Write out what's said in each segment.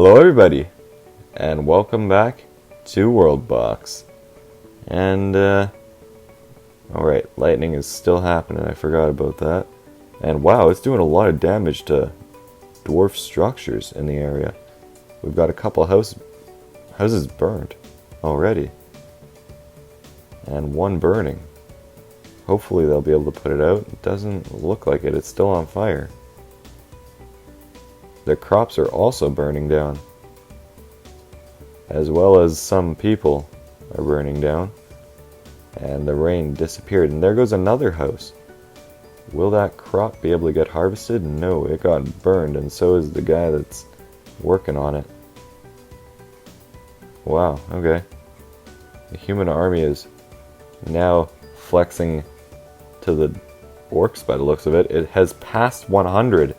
Hello everybody, and welcome back to WorldBox. And, alright, lightning is still happening, I forgot about that. And wow, it's doing a lot of damage to dwarf structures in the area. We've got a couple houses burned already. And one burning. Hopefully they'll be able to put it out. It doesn't look like it, it's still on fire. Their crops are also burning down, as well as some people are burning down, and the rain disappeared, and there goes another house. Will that crop be able to get harvested? No, it got burned, and so is the guy that's working on it. Wow, okay. The human army is now flexing to the orcs by the looks of it. It has passed 100.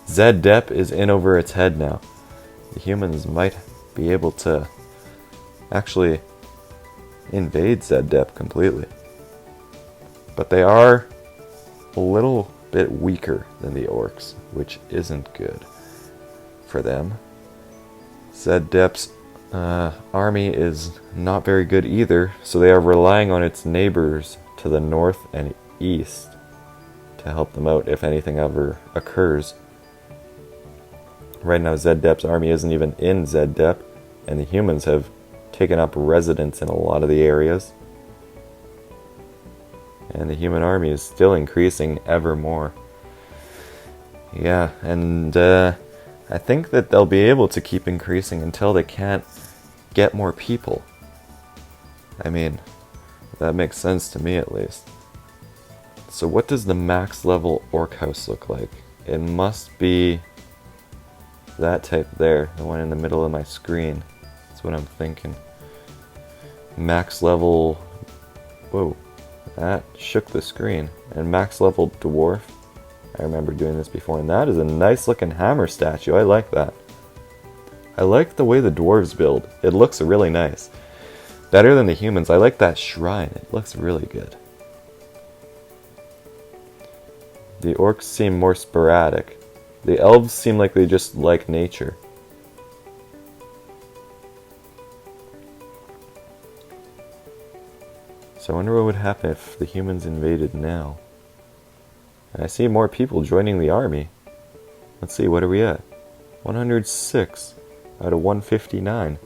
Zed-Dep is in over its head now. The humans might be able to actually invade Zed-Dep completely. But they are a little bit weaker than the orcs, which isn't good for them. Zed-Dep's army is not very good either, so they are relying on its neighbors to the north and east to help them out if anything ever occurs. Right now, Zed-Dep's army isn't even in Zed-Dep, and the humans have taken up residence in a lot of the areas. And the human army is still increasing ever more. Yeah, and I think that they'll be able to keep increasing until they can't get more people. I mean, that makes sense to me at least. So what does the max level orc house look like? It must be that type there, the one in the middle of my screen. That's what I'm thinking. Max level... Whoa, that shook the screen. And max level dwarf. I remember doing this before, and that is a nice looking hammer statue. I like that. I like the way the dwarves build. It looks really nice. Better than the humans. I like that shrine. It looks really good. The orcs seem more sporadic. The elves seem like they just like nature. So I wonder what would happen if the humans invaded now. And I see more people joining the army. Let's see, what are we at? 106 out of 159.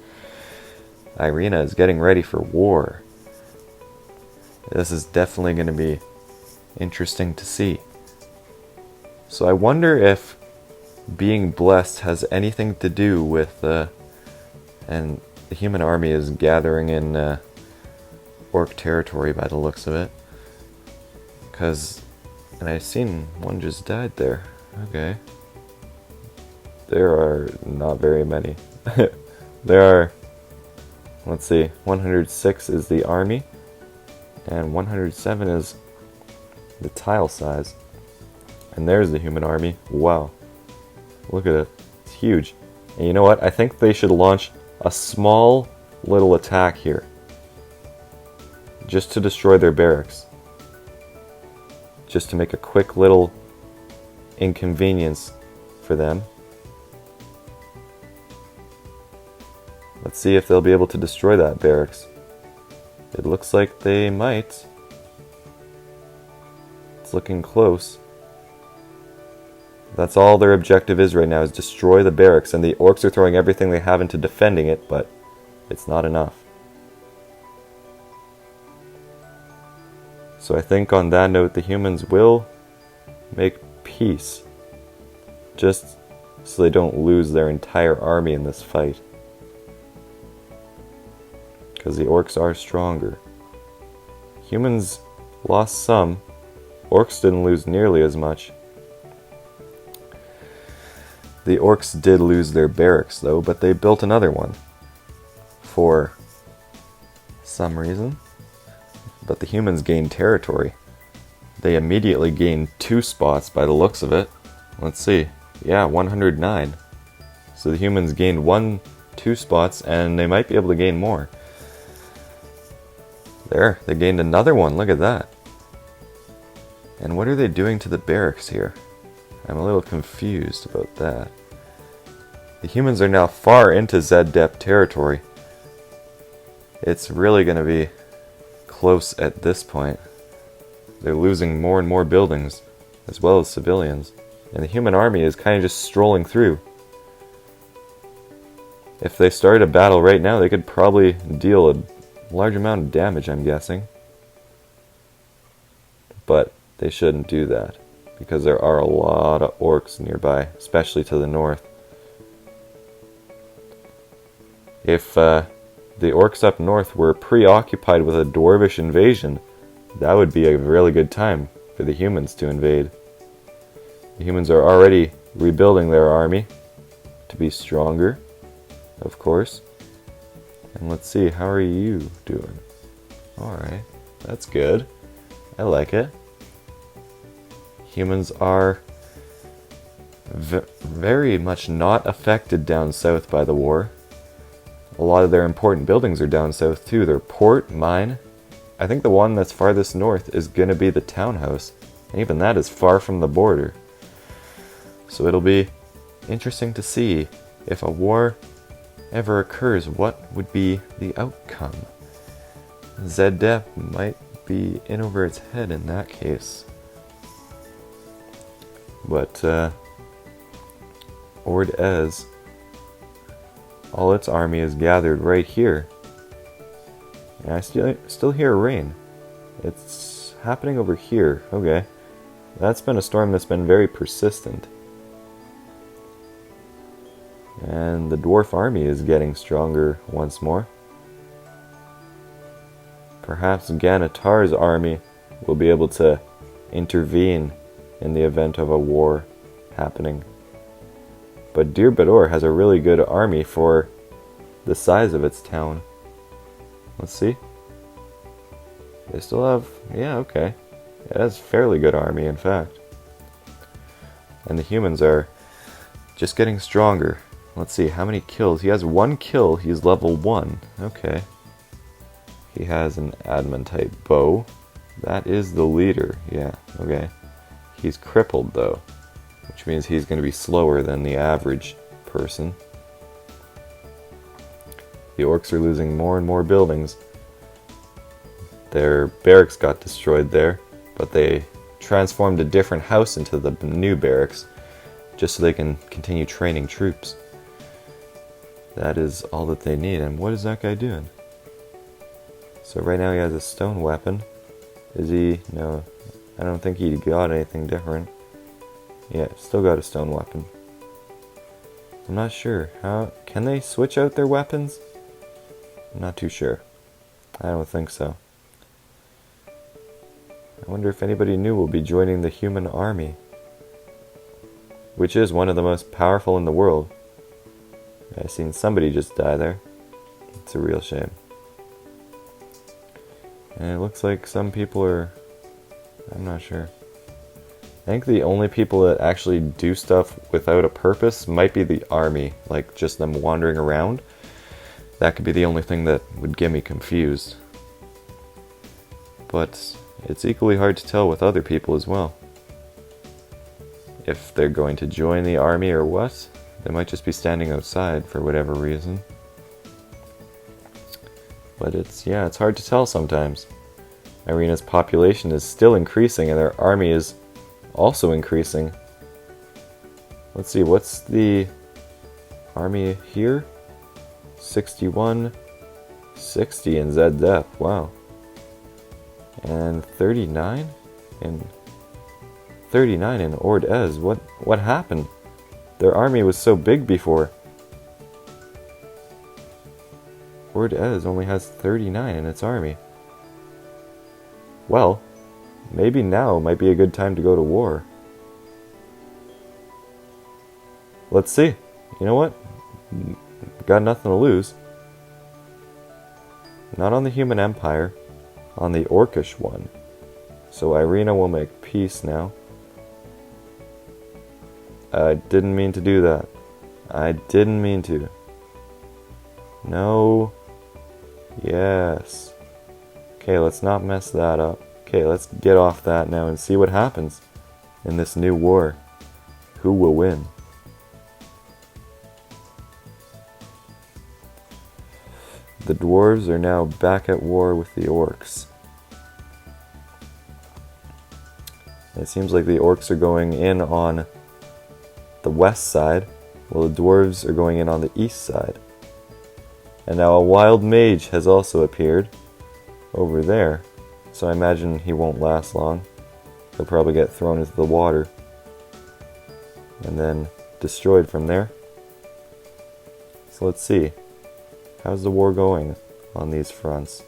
Irina is getting ready for war. This is definitely going to be interesting to see. So I wonder if being blessed has anything to do with and the human army is gathering in orc territory by the looks of it, because and I've seen one just died there. Okay, there are not very many. There are, let's see, 106 is the army and 107 is the tile size, and there's the human army. Wow, look at it. It's huge. And you know what? I think they should launch a small little attack here. Just to destroy their barracks. Just to make a quick little inconvenience for them. Let's see if they'll be able to destroy that barracks. It looks like they might. It's looking close. That's all their objective is right now, is destroy the barracks, and the orcs are throwing everything they have into defending it, but it's not enough. So I think on that note, the humans will make peace, just so they don't lose their entire army in this fight. Because the orcs are stronger. Humans lost some. Orcs didn't lose nearly as much. The orcs did lose their barracks though, but they built another one. For some reason. But the humans gained territory. They immediately gained 2 spots by the looks of it. Let's see. Yeah, 109. So the humans gained 2 spots, and they might be able to gain more. There, they gained another one. Look at that. And what are they doing to the barracks here? I'm a little confused about that. The humans are now far into Z-Dep territory. It's really going to be close at this point. They're losing more and more buildings, as well as civilians. And the human army is kind of just strolling through. If they started a battle right now, they could probably deal a large amount of damage, I'm guessing. But they shouldn't do that, because there are a lot of orcs nearby, especially to the north. If the orcs up north were preoccupied with a dwarvish invasion, that would be a really good time for the humans to invade. The humans are already rebuilding their army to be stronger, of course. And let's see, how are you doing? Alright, that's good. I like it. Humans are very much not affected down south by the war. A lot of their important buildings are down south too. Their port, mine. I think the one that's farthest north is going to be the townhouse. And even that is far from the border. So it'll be interesting to see if a war ever occurs, what would be the outcome. Z-Dep might be in over its head in that case. But Ord-Ez, all its army is gathered right here. And I still hear rain. It's happening over here. Okay. That's been a storm that's been very persistent. And the dwarf army is getting stronger once more. Perhaps Ganitar's army will be able to intervene in the event of a war happening. But Dir Bador has a really good army for the size of its town. Let's see. They still have... yeah, okay. It has a fairly good army, in fact. And the humans are just getting stronger. Let's see, how many kills? He has 1 kill. He's level 1. Okay. He has an adamantite bow. That is the leader. Yeah, okay. He's crippled, though, which means he's going to be slower than the average person. The orcs are losing more and more buildings. Their barracks got destroyed there, but they transformed a different house into the new barracks just so they can continue training troops. That is all that they need. And what is that guy doing? So right now he has a stone weapon. Is he? No, I don't think he got anything different. Yeah, still got a stone weapon. I'm not sure. How can they switch out their weapons? I'm not too sure. I don't think so. I wonder if anybody new will be joining the human army, which is one of the most powerful in the world. I've seen somebody just die there. It's a real shame. And it looks like some people are... I'm not sure. I think the only people that actually do stuff without a purpose might be the army, like just them wandering around. That could be the only thing that would get me confused. But it's equally hard to tell with other people as well. If they're going to join the army or what. They might just be standing outside for whatever reason. But it's hard to tell sometimes. Irena's population is still increasing and their army is also increasing. Let's see, what's the army here? 61, 60 in Z-Dep, wow. And 39 in Ord-Ez. What happened? Their army was so big before. Ord-Ez only has 39 in its army. Well, maybe now might be a good time to go to war. Let's see. You know what? Got nothing to lose. Not on the human empire, on the orcish one. So Irena will make peace now. I didn't mean to do that. I didn't mean to. No. Yes. Okay, let's not mess that up. Okay, let's get off that now and see what happens in this new war. Who will win? The dwarves are now back at war with the orcs. It seems like the orcs are going in on the west side, while the dwarves are going in on the east side. And now a wild mage has also appeared over there, so I imagine he won't last long. He'll probably get thrown into the water and then destroyed from there. So let's see. How's the war going on these fronts?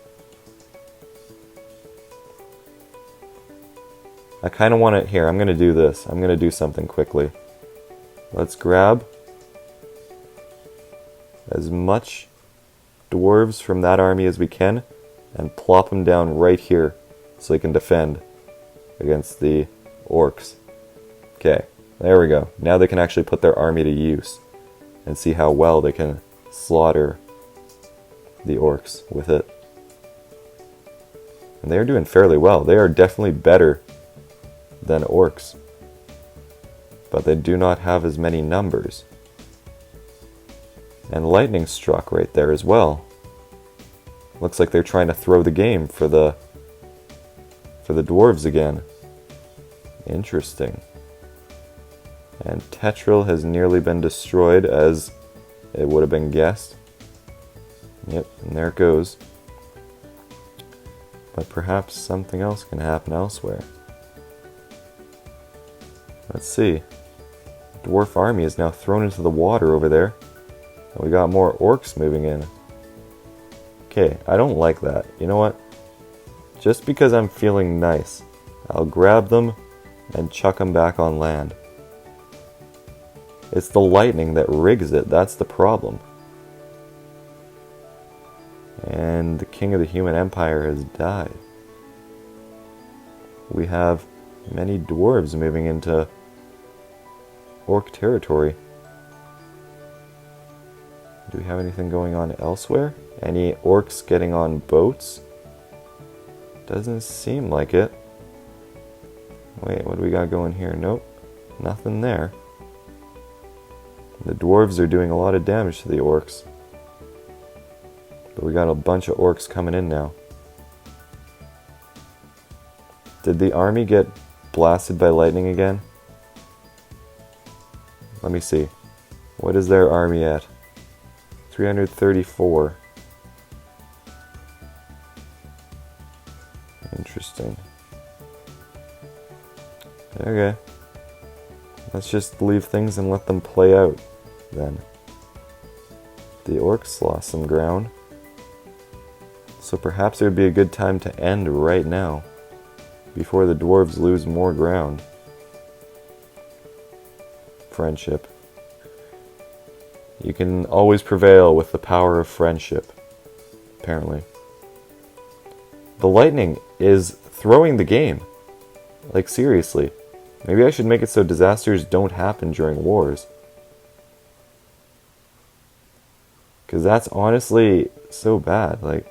I kind of want it here. I'm going to do this. I'm going to do something quickly. Let's grab as much dwarves from that army as we can and plop them down right here so they can defend against the orcs. Okay, there we go. Now they can actually put their army to use and see how well they can slaughter the orcs with it. And they're doing fairly well. They are definitely better than orcs, but they do not have as many numbers. And lightning struck right there as well. Looks like they're trying to throw the game for the dwarves again. Interesting. And Tetril has nearly been destroyed, as it would have been guessed. Yep, and there it goes. But perhaps something else can happen elsewhere. Let's see. Dwarf army is now thrown into the water over there. And we got more orcs moving in. Okay, I don't like that. You know what? Just because I'm feeling nice, I'll grab them and chuck them back on land. It's the lightning that rigs it. That's the problem. And the king of the human empire has died. We have many dwarves moving into orc territory. Do we have anything going on elsewhere? Any orcs getting on boats? Doesn't seem like it. Wait, what do we got going here? Nope, nothing there. The dwarves are doing a lot of damage to the orcs. But we got a bunch of orcs coming in now. Did the army get blasted by lightning again? Let me see. What is their army at? 334. Interesting. Okay. Let's just leave things and let them play out, then. The orcs lost some ground. So perhaps it would be a good time to end right now, before the dwarves lose more ground. Friendship. You can always prevail with the power of friendship, apparently. The lightning is throwing the game. Like, seriously. Maybe I should make it so disasters don't happen during wars. Because that's honestly so bad. Like,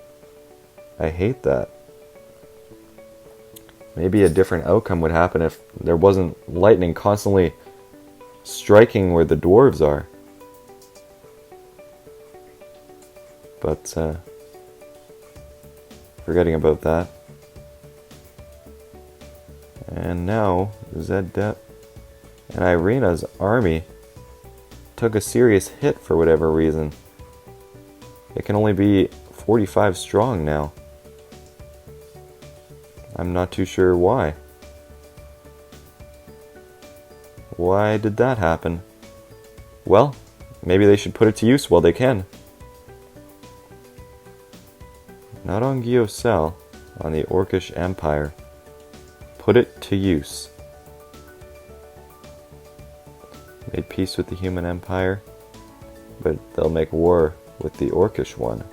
I hate that. Maybe a different outcome would happen if there wasn't lightning constantly striking where the dwarves are. But, forgetting about that. And now, Zeddep and Irina's army took a serious hit for whatever reason. It can only be 45 strong now. I'm not too sure why. Why did that happen? Well, maybe they should put it to use while they can. Not on Gyosel, on the Orcish Empire. Put it to use. Made peace with the human empire, but they'll make war with the Orcish one.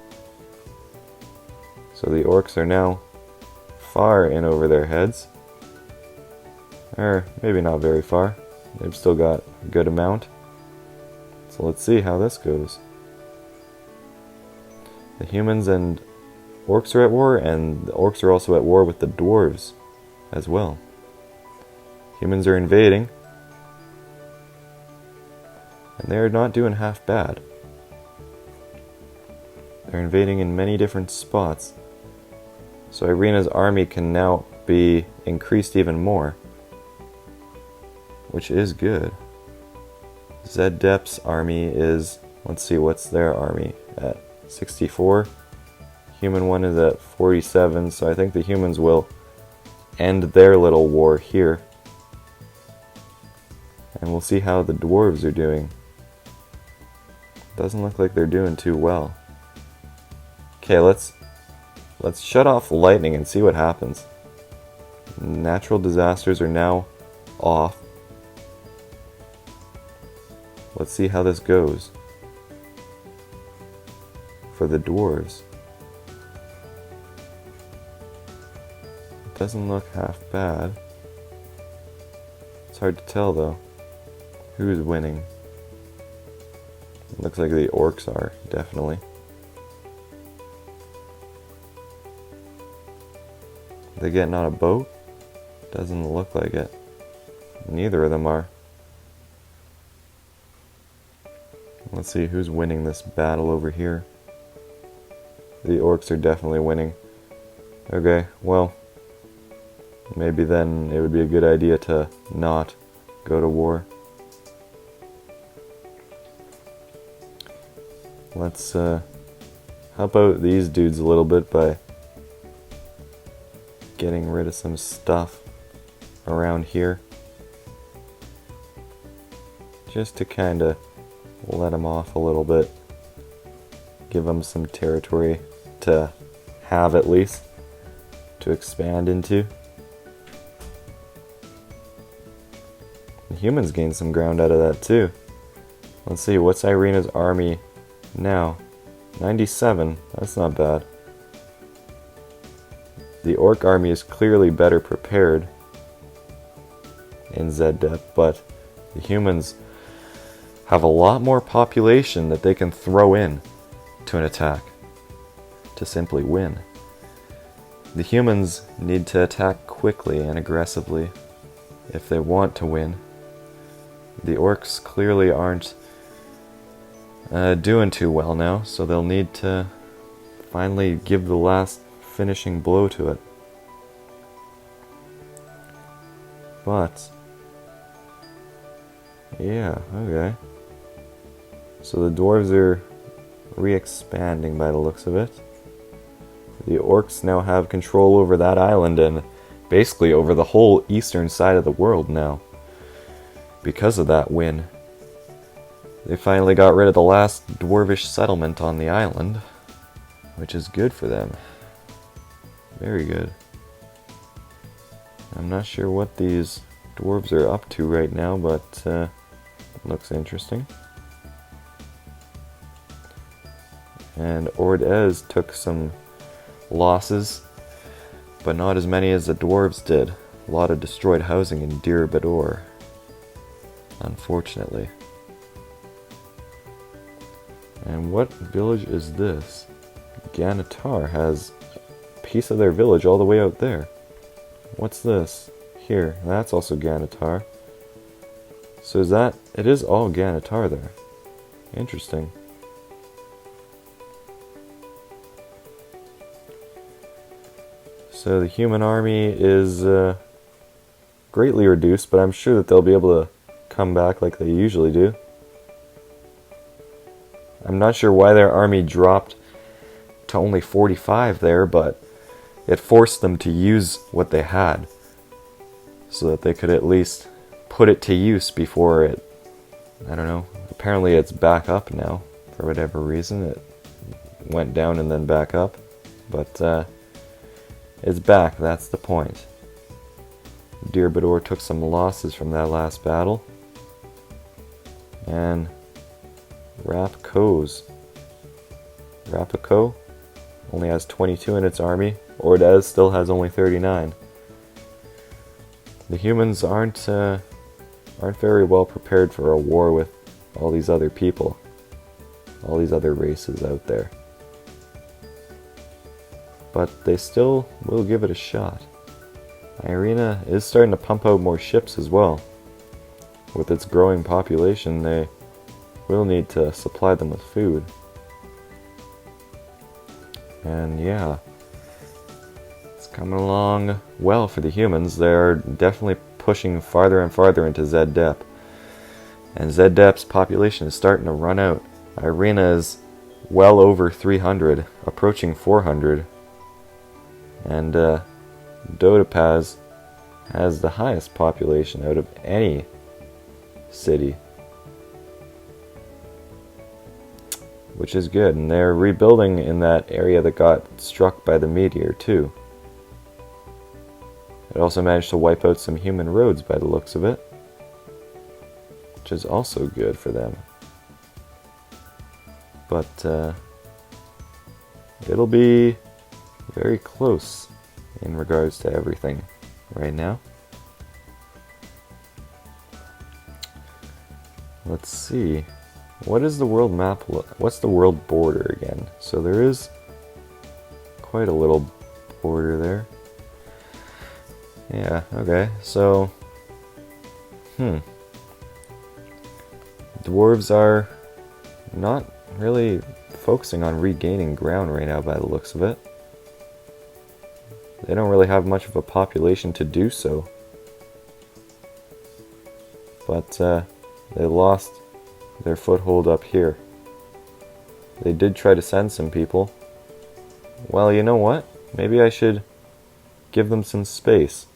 So the orcs are now far in over their heads. Or maybe not very far. They've still got a good amount. So let's see how this goes. The humans and orcs are at war, and the orcs are also at war with the dwarves as well. Humans are invading, and they are not doing half bad. They're invading in many different spots. So Irina's army can now be increased even more, which is good. Zeddep's army is, let's see, what's their army at? 64. Human one is at 47, so I think the humans will end their little war here. And we'll see how the dwarves are doing. Doesn't look like they're doing too well. Okay, let's shut off lightning and see what happens. Natural disasters are now off. Let's see how this goes for the dwarves. It doesn't look half bad. It's hard to tell though. Who's winning? It looks like the orcs are, definitely. They getting on a boat? Doesn't look like it. Neither of them are. Let's see who's winning this battle over here. The orcs are definitely winning. Okay, well, maybe then it would be a good idea to not go to war. Let's help out these dudes a little bit by getting rid of some stuff around here. Just to kind of let them off a little bit. Give them some territory to have at least, to expand into. The humans gained some ground out of that too. Let's see, what's Irina's army now? 97, that's not bad. The orc army is clearly better prepared in Zeddep, but the humans have a lot more population that they can throw in to an attack to simply win. The humans need to attack quickly and aggressively if they want to win. The orcs clearly aren't doing too well now, so they'll need to finally give the last finishing blow to it. But yeah, okay. So the dwarves are re-expanding by the looks of it. The orcs now have control over that island and basically over the whole eastern side of the world now. Because of that win. They finally got rid of the last dwarvish settlement on the island, which is good for them. Very good. I'm not sure what these dwarves are up to right now, but it looks interesting. And Ordez took some losses, but not as many as the dwarves did. A lot of destroyed housing in Dir Bador, unfortunately. And what village is this? Ganitar has a piece of their village all the way out there. What's this? Here, that's also Ganitar. So is that, it is all Ganitar there. Interesting. So the human army is greatly reduced, but I'm sure that they'll be able to come back like they usually do. I'm not sure why their army dropped to only 45 there, but it forced them to use what they had so that they could at least put it to use before it, I don't know, apparently it's back up now for whatever reason. It went down and then back up, but it's back, that's the point. Dir Bador took some losses from that last battle, and Rapico only has 22 in its army. Ordez still has only 39. The humans aren't very well prepared for a war with all these other people, all these other races out there. But they still will give it a shot. Irina is starting to pump out more ships as well. With its growing population, they will need to supply them with food. And yeah, it's coming along well for the humans. They're definitely pushing farther and farther into Z-Dep. And Z-Dep's population is starting to run out. Irina is well over 300, approaching 400. And Dodapaz has the highest population out of any city, which is good. And they're rebuilding in that area that got struck by the meteor too. It also managed to wipe out some human roads by the looks of it, which is also good for them. But it'll be very close in regards to everything right now. Let's see. What is the world map? What's the world border again? So there is quite a little border there. Yeah, okay. So, dwarves are not really focusing on regaining ground right now by the looks of it. They don't really have much of a population to do so. But they lost their foothold up here. They did try to send some people. Well, you know what? Maybe I should give them some space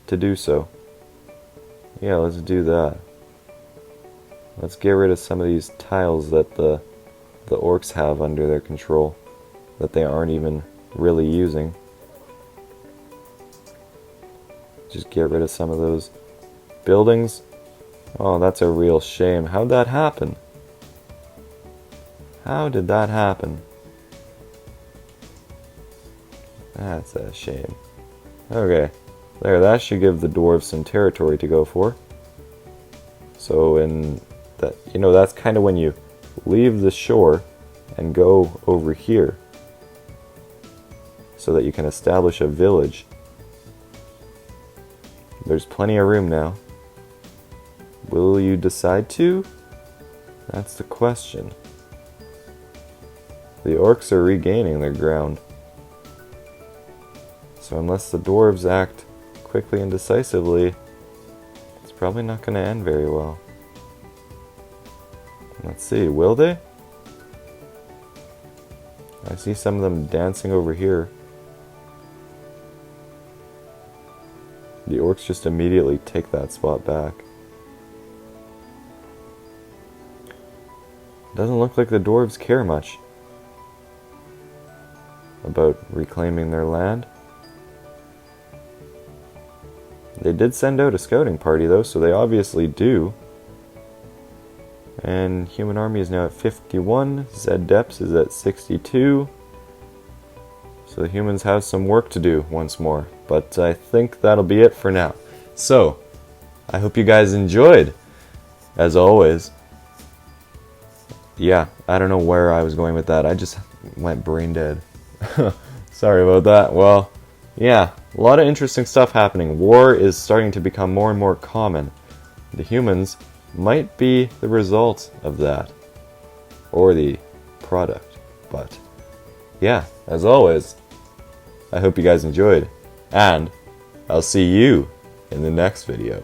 to do so. Yeah, let's do that. Let's get rid of some of these tiles that the orcs have under their control that they aren't even really using. Just get rid of some of those buildings. Oh, that's a real shame. How'd that happen? How did that happen? That's a shame. Okay. There, that should give the dwarves some territory to go for. So in that, that's kind of when you leave the shore and go over here so that you can establish a village. There's plenty of room now. Will you decide to? That's the question. The orcs are regaining their ground. So unless the dwarves act quickly and decisively, it's probably not going to end very well. Let's see, will they? I see some of them dancing over here. The orcs just immediately take that spot back. Doesn't look like the dwarves care much about reclaiming their land. They did send out a scouting party though, so they obviously do. And human army is now at 51. Z-Deps is at 62. So the humans have some work to do once more. But I think that'll be it for now. So, I hope you guys enjoyed. As always. Yeah, I don't know where I was going with that. I just went brain dead. Sorry about that. Well, yeah, a lot of interesting stuff happening. War is starting to become more and more common. The humans might be the result of that. Or the product. But, yeah, as always, I hope you guys enjoyed. And I'll see you in the next video.